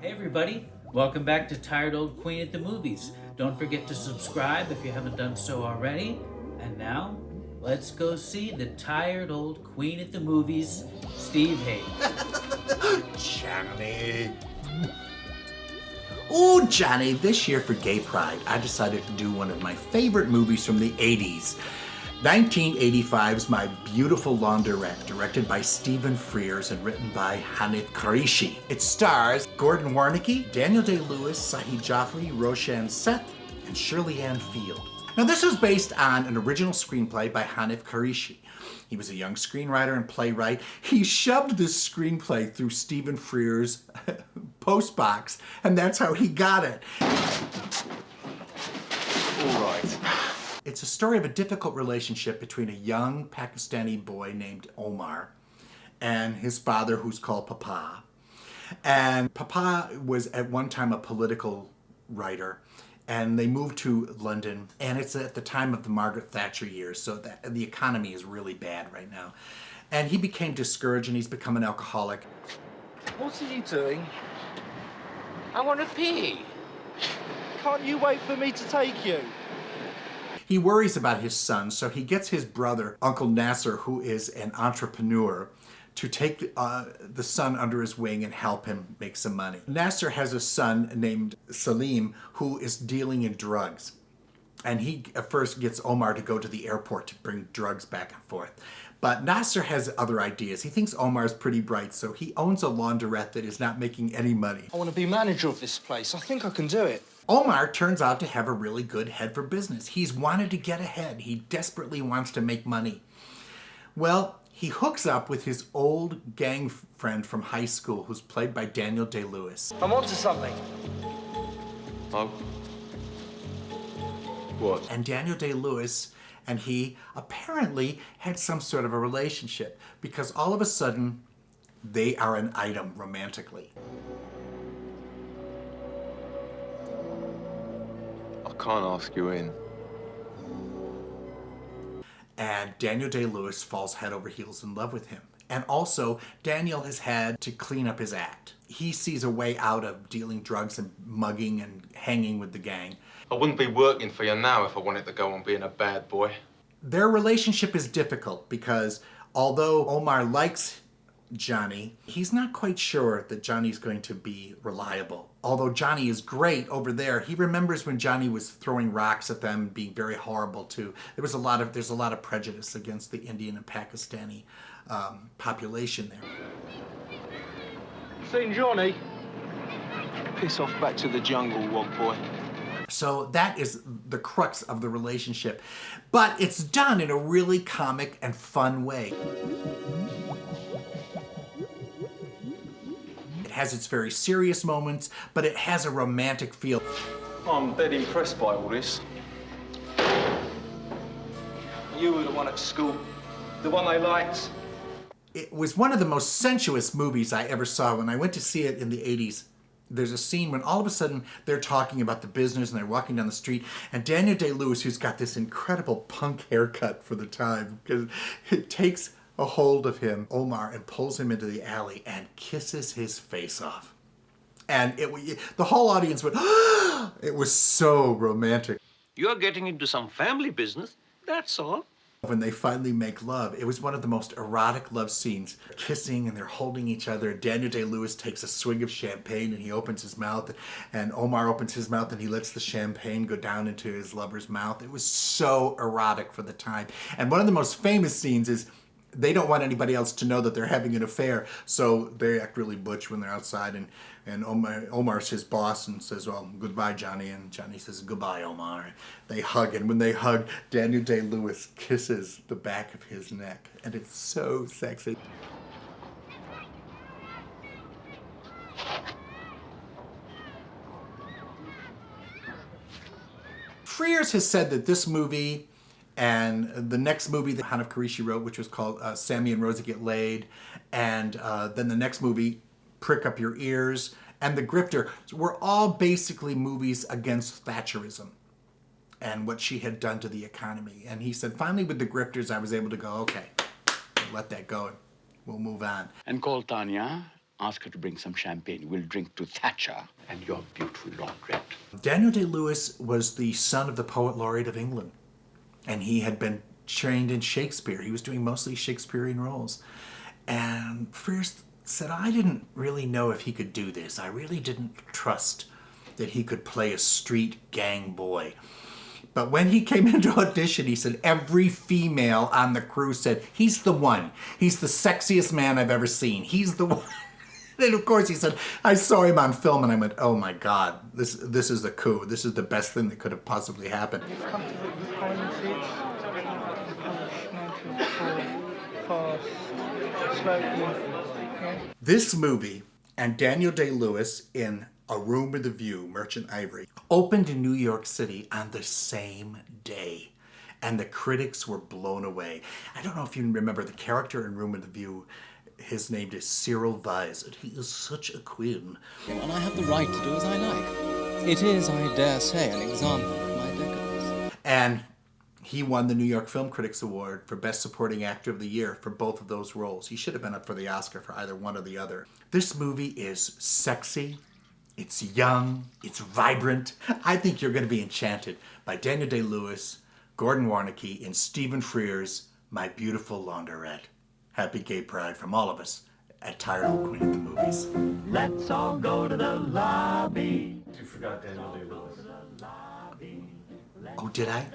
Hey everybody, welcome back to Tired Old Queen at the Movies. Don't forget to subscribe if you haven't done so already. And now, let's go see the tired old queen at the movies, Steve Hayes. Johnny. Oh, Johnny, this year for Gay Pride, I decided to do one of my favorite movies from the 80s. 1985's My Beautiful Laundrette, directed by Stephen Frears and written by Hanif Kureishi. It stars Gordon Warneke, Daniel Day-Lewis, Saeed, Jaffrey, Roshan, Seth, and Shirley Ann Field. Now, this was based on an original screenplay by Hanif Kureishi. He was a young screenwriter and playwright. He shoved this screenplay through Stephen Frears' postbox, and that's how he got it. All right. It's a story of a difficult relationship between a young Pakistani boy named Omar and his father, who's called Papa. And Papa was at one time a political writer, and they moved to London, and it's at the time of the Margaret Thatcher years, so the economy is really bad right now. And he became discouraged, and he's become an alcoholic. What are you doing? I want to pee. Can't you wait for me to take you? He worries about his son, so he gets his brother, Uncle Nasser, who is an entrepreneur, to take the son under his wing and help him make some money. Nasser has a son named Salim who is dealing in drugs. And he at first gets Omar to go to the airport to bring drugs back and forth. But Nasser has other ideas. He thinks Omar's pretty bright, so he owns a laundrette that is not making any money. I want to be manager of this place. I think I can do it. Omar turns out to have a really good head for business. He's wanted to get ahead. He desperately wants to make money. Well, he hooks up with his old gang friend from high school, who's played by Daniel Day-Lewis. I'm onto something. Oh. What? And Daniel Day-Lewis and he apparently had some sort of a relationship, because all of a sudden, they are an item romantically. I can't ask you in. And Daniel Day-Lewis falls head over heels in love with him. And also, Daniel has had to clean up his act. He sees a way out of dealing drugs and mugging and hanging with the gang. I wouldn't be working for you now if I wanted to go on being a bad boy. Their relationship is difficult because although Omar likes Johnny, he's not quite sure that Johnny's going to be reliable. Although Johnny is great over there, he remembers when Johnny was throwing rocks at them, being very horrible too. There's a lot of prejudice against the Indian and Pakistani population there. Seen Johnny? Piss off back to the jungle, wog boy. So that is the crux of the relationship. But it's done in a really comic and fun way. It has its very serious moments, but it has a romantic feel. I'm dead impressed by all this. You were the one at school, the one they liked. It was one of the most sensuous movies I ever saw. When I went to see it in the 80s, there's a scene when all of a sudden they're talking about the business and they're walking down the street, and Daniel Day-Lewis, who's got this incredible punk haircut for the time, because it takes a hold of him, Omar, and pulls him into the alley and kisses his face off. And the whole audience went, it was so romantic. You're getting into some family business, that's all. When they finally make love, it was one of the most erotic love scenes. Kissing and they're holding each other. Daniel Day-Lewis takes a swig of champagne and he opens his mouth, and Omar opens his mouth and he lets the champagne go down into his lover's mouth. It was so erotic for the time. And one of the most famous scenes is they don't want anybody else to know that they're having an affair, so they act really butch when they're outside, and Omar's his boss and says, well, goodbye, Johnny, and Johnny says, goodbye, Omar. They hug, and when they hug, Daniel Day-Lewis kisses the back of his neck, and it's so sexy. Frears has said that this movie and the next movie that Hanif Kureishi wrote, which was called Sammy and Rosie Get Laid, and then the next movie, Prick Up Your Ears, and The Grifter, were all basically movies against Thatcherism and what she had done to the economy. And he said, finally with The Grifters, I was able to go, okay, let that go. We'll move on. And call Tanya Ask her to bring some champagne. We'll drink to Thatcher and your beautiful laundrette. Daniel Day-Lewis was the son of the poet laureate of England, and he had been trained in Shakespeare. He was doing mostly Shakespearean roles. And Frears said, I didn't really know if he could do this. I really didn't trust that he could play a street gang boy. But when he came into audition, he said every female on the crew said, he's the one. He's the sexiest man I've ever seen. He's the one. And of course he said, I saw him on film and I went, oh my God, this is the coup. This is the best thing that could have possibly happened. You've come to the polling seats. Fast, slowly. Yeah. This movie and Daniel Day-Lewis in A Room with a View, Merchant Ivory, opened in New York City on the same day. And the critics were blown away. I don't know if you remember the character in Room with a View. His name is Cyril Vyse, and he is such a queen. And I have the right to do as I like. It is, I dare say, an example of my decadence. And he won the New York Film Critics Award for Best Supporting Actor of the Year for both of those roles. He should have been up for the Oscar for either one or the other. This movie is sexy, it's young, it's vibrant. I think you're going to be enchanted by Daniel Day-Lewis, Gordon Warneke, and Stephen Frears' My Beautiful Laundrette. Happy Gay Pride from all of us at Tired Old Queen at the Movies. Let's all go to the lobby. You forgot Daniel Day-Lewis. Oh, did I?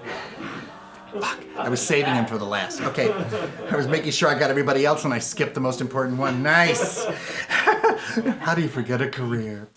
Fuck, I was saving him for the last. Okay, I was making sure I got everybody else and I skipped the most important one. Nice. How do you forget a career?